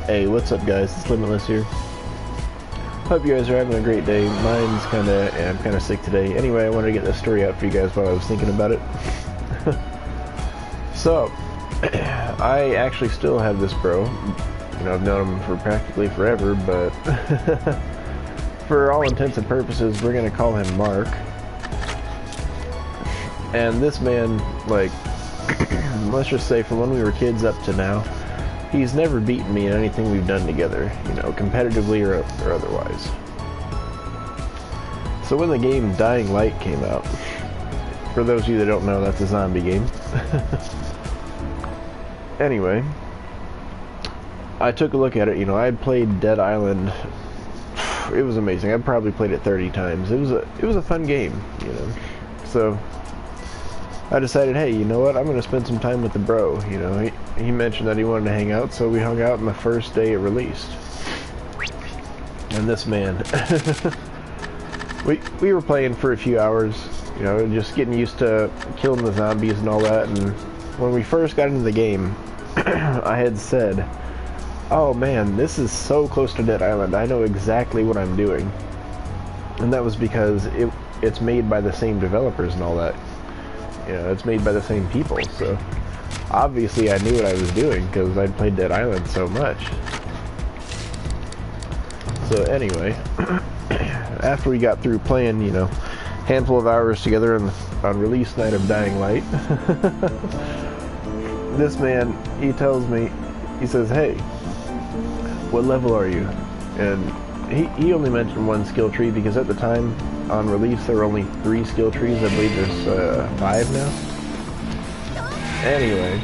Hey, what's up guys? It's Limitless here. Hope you guys are having a great day. Mine's I'm kinda sick today. Anyway, I wanted to get this story out for you guys while I was thinking about it. So, I actually still have this bro. You know, I've known him for practically forever, but for all intents and purposes, we're gonna call him Mark. And this man, like, let's just say from when we were kids up to now, he's never beaten me in anything we've done together, you know, competitively or otherwise. So when the game Dying Light came out, for those of you that don't know, that's a zombie game. Anyway, I took a look at it. You know, I had played Dead Island. It was amazing. I probably played it 30 times. It was a fun game, you know. So I decided, hey, you know what? I'm going to spend some time with the bro. You know, he mentioned that he wanted to hang out, so we hung out on the first day it released. And this man, we were playing for a few hours, you know, just getting used to killing the zombies and all that. And when we first got into the game, I had said, oh man, this is so close to Dead Island. I know exactly what I'm doing. And that was because it's made by the same developers and all that. You know, it's made by the same people, so obviously I knew what I was doing because I'd played Dead Island so much. So anyway, after we got through playing, you know, handful of hours together on release night of Dying Light, this man, he tells me, he says, hey, what level are you? And he only mentioned one skill tree because at the time on release there were only 3 skill trees. I believe there's 5 now. Anyway,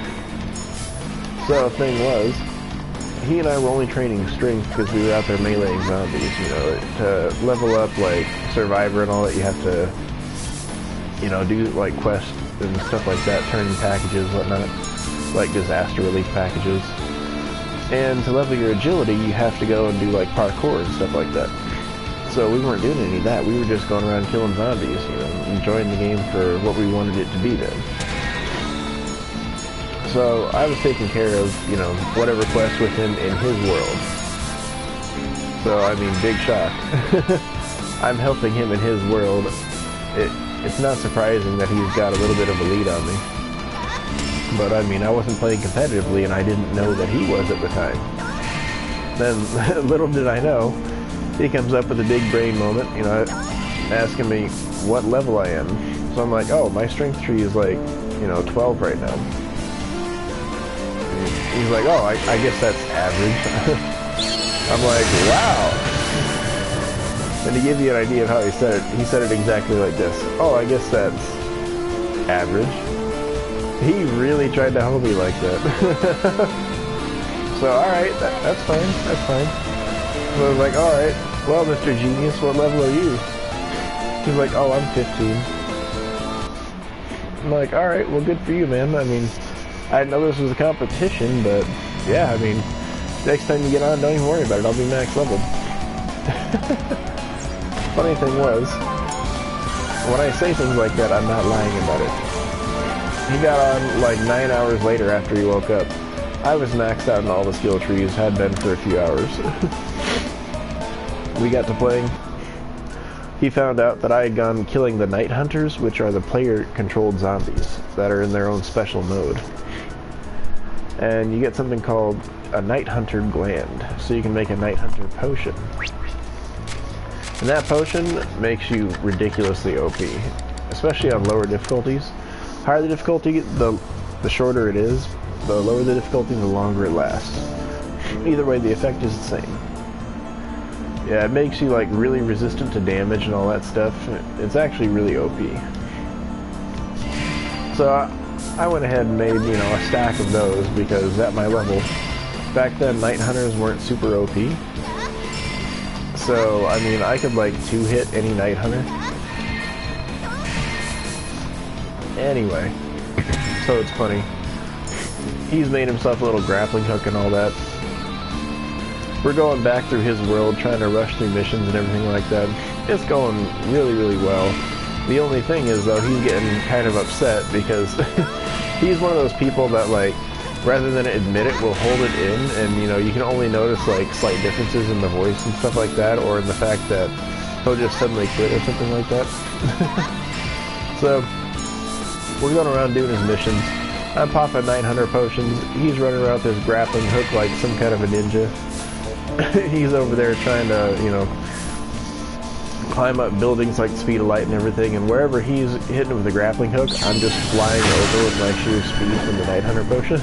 so the thing was, he and I were only training strength because we were out there meleeing zombies. You know, to level up like Survivor and all that, you have to, you know, do like quests and stuff like that, turning packages, whatnot, like disaster relief packages. And to level your agility, you have to go and do like parkour and stuff like that. So we weren't doing any of that. We were just going around killing zombies, you know, enjoying the game for what we wanted it to be then. So I was taking care of, you know, whatever quest with him in his world. So, I mean, big shock. I'm helping him in his world. It's not surprising that he's got a little bit of a lead on me. But I mean, I wasn't playing competitively and I didn't know that he was at the time. Then, little did I know, he comes up with a big brain moment, you know, asking me what level I am. So I'm like, oh, my strength tree is like, you know, 12 right now. And he's like, oh, I guess that's average. I'm like, wow. And to give you an idea of how he said it exactly like this. Oh, I guess that's average. He really tried to hold me like that. So, alright, that's fine, that's fine. So I was like, alright, well, Mr. Genius, what level are you? He's like, oh, I'm 15. I'm like, alright, well, good for you, man. I mean, I didn't know this was a competition, but yeah, I mean, next time you get on, don't even worry about it. I'll be max leveled. Funny thing was, when I say things like that, I'm not lying about it. He got on like 9 hours later after he woke up. I was maxed out in all the skill trees, had been for a few hours. We got to playing. He found out that I had gone killing the Night Hunters, which are the player-controlled zombies that are in their own special mode. And you get something called a Night Hunter gland, so you can make a Night Hunter potion. And that potion makes you ridiculously OP, especially on lower difficulties. Higher the difficulty, the shorter it is. The lower the difficulty, the longer it lasts. Either way, the effect is the same. Yeah, it makes you like really resistant to damage and all that stuff. It's actually really OP. So I went ahead and made, you know, a stack of those because at my level, back then Night Hunters weren't super OP. So, I mean, I could like 2-hit any Night Hunter. Anyway, so it's funny. He's made himself a little grappling hook and all that. We're going back through his world, trying to rush through missions and everything like that. It's going really, really well. The only thing is, though, he's getting kind of upset because he's one of those people that, like, rather than admit it, will hold it in, and you know, you can only notice like slight differences in the voice and stuff like that, or in the fact that he'll just suddenly quit or something like that. So we're going around doing his missions. I'm popping 900 potions. He's running around with this grappling hook like some kind of a ninja. He's over there trying to, you know, climb up buildings like the speed of light and everything, and wherever he's hitting with the grappling hook, I'm just flying over with my sheer speed from the Night Hunter potion.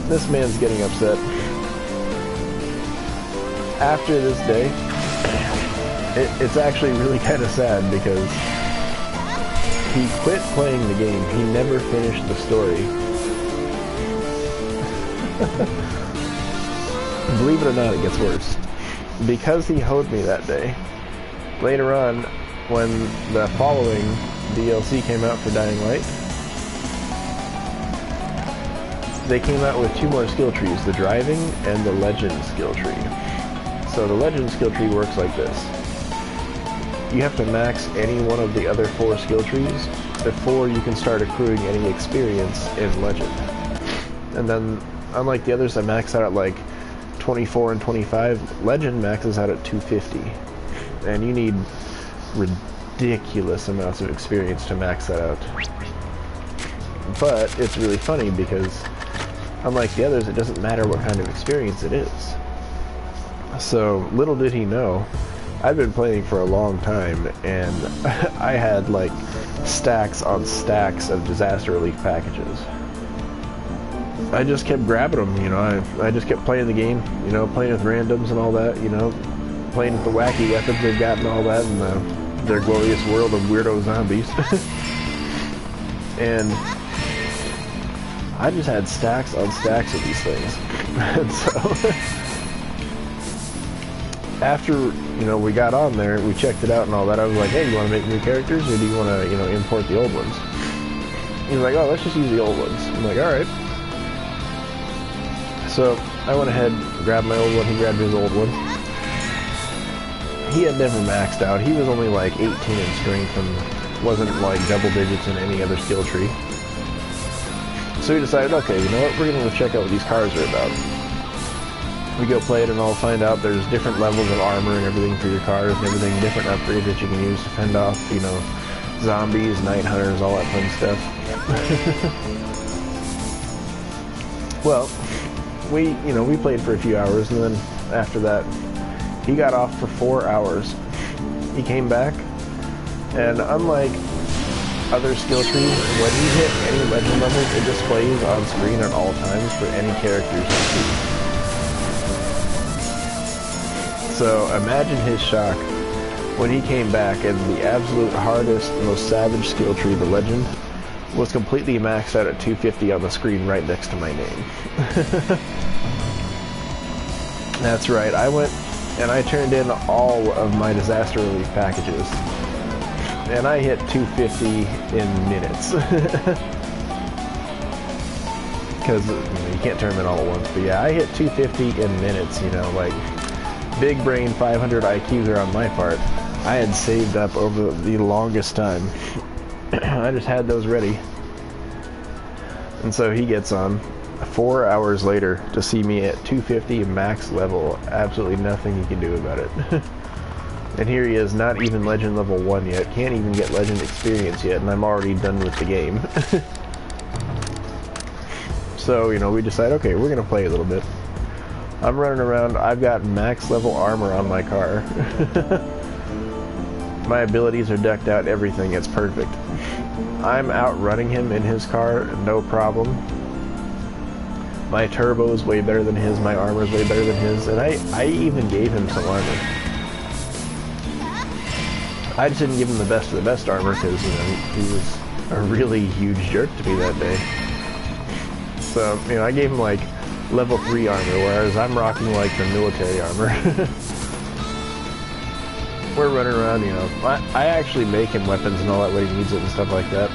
This man's getting upset. After this day, it's actually really kind of sad because he quit playing the game. He never finished the story. Believe it or not, it gets worse. Because he hoed me that day, later on, when the following DLC came out for Dying Light, they came out with 2 more skill trees, the driving and the legend skill tree. So the legend skill tree works like this. You have to max any one of the other 4 skill trees before you can start accruing any experience in legend. And then, unlike the others that max out at like 24 and 25, legend maxes out at 250, and you need ridiculous amounts of experience to max that out. But it's really funny because unlike the others, it doesn't matter what kind of experience it is. So little did he know, I've been playing for a long time, and I had like stacks on stacks of disaster relief packages. I just kept grabbing them, you know, I just kept playing the game, you know, playing with randoms and all that, you know, playing with the wacky weapons they've got and all that, and their glorious world of weirdo zombies. And I just had stacks on stacks of these things. And so, after, you know, we got on there, we checked it out and all that, I was like, hey, you want to make new characters, or do you want to, you know, import the old ones? He was like, oh, let's just use the old ones. I'm like, alright. So I went ahead, grabbed my old one, he grabbed his old one. He had never maxed out. He was only like 18 in strength and wasn't like double digits in any other skill tree. So we decided, okay, you know what, we're going to go check out what these cars are about. We go play it and I'll find out there's different levels of armor and everything for your cars and everything, different upgrades that you can use to fend off, you know, zombies, night hunters, all that fun stuff. Well, we played for a few hours, and then after that, he got off for 4 hours. He came back, and unlike other skill trees, when you hit any legend levels, it displays on screen at all times for any characters you see. So imagine his shock when he came back and the absolute hardest, most savage skill tree, the legend, was completely maxed out at 250 on the screen right next to my name. That's right, I went and I turned in all of my disaster relief packages, and I hit 250 in minutes. Because you can't turn them in all at once, but yeah, I hit 250 in minutes, you know, like big brain 500 IQs are on my part. I had saved up over the longest time. I just had those ready. And so he gets on 4 hours later to see me at 250 max level. Absolutely nothing he can do about it. And here he is, not even legend level 1 yet. Can't even get legend experience yet, and I'm already done with the game. So, you know, we decide, okay, we're gonna play a little bit. I'm running around, I've got max level armor on my car. My abilities are decked out, everything, it's perfect. I'm outrunning him in his car, no problem. My turbo is way better than his, my armor is way better than his, and I even gave him some armor. I just didn't give him the best of the best armor because, you know, he was a really huge jerk to me that day. So, you know, I gave him like level 3 armor, whereas I'm rocking like the military armor. We're running around, you know, I actually make him weapons and all that when he needs it and stuff like that.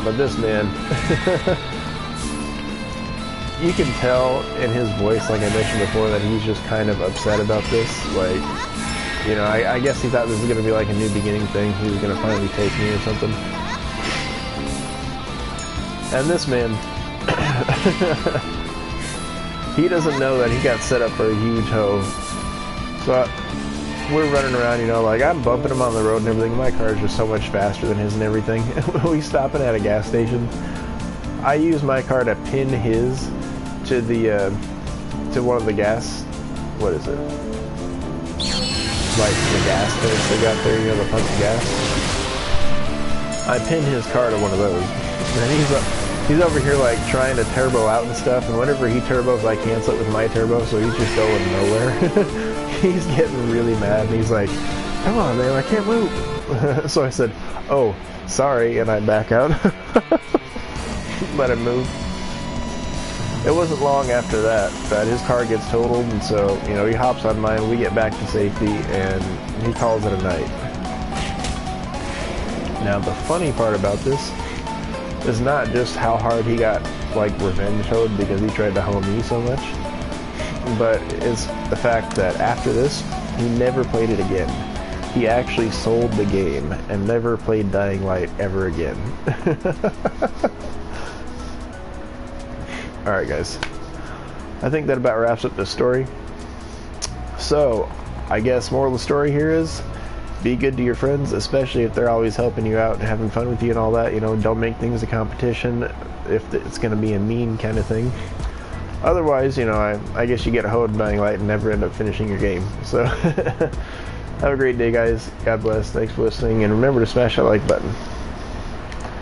But this man, you can tell in his voice, like I mentioned before, that he's just kind of upset about this. Like, you know, I guess he thought this was going to be like a new beginning thing. He was going to finally take me or something. And this man, he doesn't know that he got set up for a huge hoe. So we're running around, you know, like I'm bumping him on the road and everything. My car is just so much faster than his and everything. We stopping at a gas station. I use my car to pin his to the to one of the gas. What is it? Like the gas tanks they got there, you know, the pump of gas. I pin his car to one of those, and he's over here like trying to turbo out and stuff. And whenever he turbos, I cancel it with my turbo, so he's just going nowhere. He's getting really mad, and he's like, "Come on, man, I can't move." So I said, "Oh, sorry," and I back out. Let him move. It wasn't long after that his car gets totaled, and so, you know, he hops on mine, we get back to safety, and he calls it a night. Now, the funny part about this is not just how hard he got, like, revenge hoed because he tried to hoe me so much, but it's the fact that after this, he never played it again. He actually sold the game and never played Dying Light ever again. Alright guys, I think that about wraps up this story. So, I guess moral of the story here is, be good to your friends, especially if they're always helping you out and having fun with you and all that. You know, don't make things a competition if it's going to be a mean kind of thing. Otherwise, you know, I guess you get a hoed in Dying Light and never end up finishing your game. So, have a great day guys, God bless, thanks for listening, and remember to smash that like button.